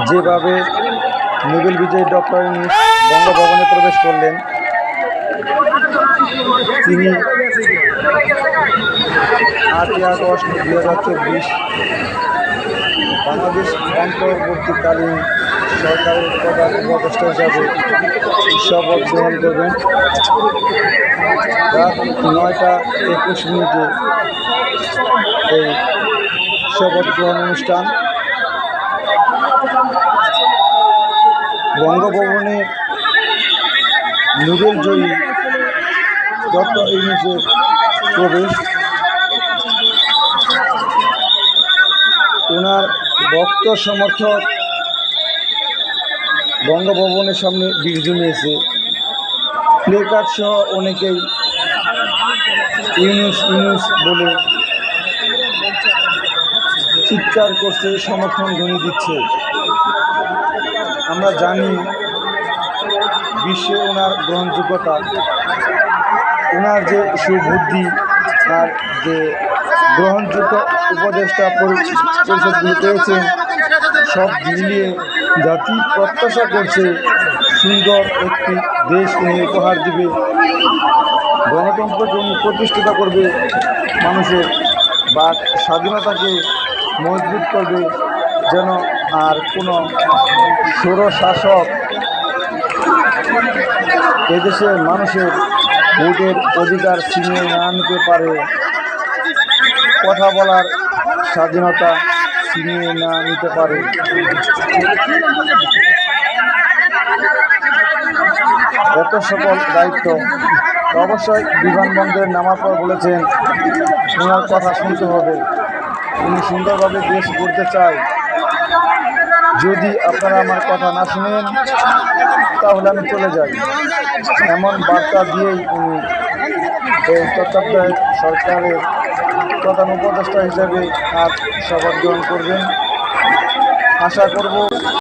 যেভাবে নোবেল বিজয়ী ডক্টর ইউনূস বঙ্গভবনে প্রবেশ করলেন, তিনি 8ই আগস্ট 2024 বাংলাদেশ অন্তর্বর্তীকালীন সরকারের প্রধান উপদেষ্টা হিসাবে শপথ গ্রহণ করবেন। রাত 9টা 21 এই শপথ গ্রহণ অনুষ্ঠান। বঙ্গভবনে নোবেল জয়ী ডক্টর ইউনূসের প্রবেশ, ওনার ভক্ত সমর্থক বঙ্গভবনের সামনে ভিড় জমিয়েছে। প্লেকার্ড সহ অনেকেই ইউনূস ইউনূস বলে চিৎকার করছে, সমর্থন ধ্বনি দিচ্ছে। আমরা জানি বিশ্বে ওনার গ্রহণযোগ্যতা, ওনার যে সুবুদ্ধি আর যে গ্রহণযোগ্য উপদেষ্টা পরিষদগুলি পেয়েছেন, সব মিলিয়ে জাতি প্রত্যাশা করছে সুন্দর একটি দেশ উনি উপহার দিবে, গণতন্ত্রকে উনি প্রতিষ্ঠিত করবে, মানুষের বাক স্বাধীনতাকে মজবুত করবে, যেন আর কোনো স্বৈরশাসক এদেশের মানুষের ভোটের অধিকার ছিনিয়ে না নিতে পারে, কথা বলার স্বাধীনতা ছিনিয়ে না নিতে পারে। এত সকল দায়িত্ব অবশ্যই বিমানবন্দরে নামার পর বলেছেন ওনার কথা শুনতে হবে, উনি সুন্দরভাবে দেশ গড়তে চায়। যদি আপনারা আমার কথা না শুনেন তাহলে আমি চলে যাই, এমন বার্তা দিয়েই উনি এই তত্ত্বাবধায়ক সরকারের প্রধান উপদেষ্টা হিসেবে আজ শপথ গ্রহণ করবেন। আশা করব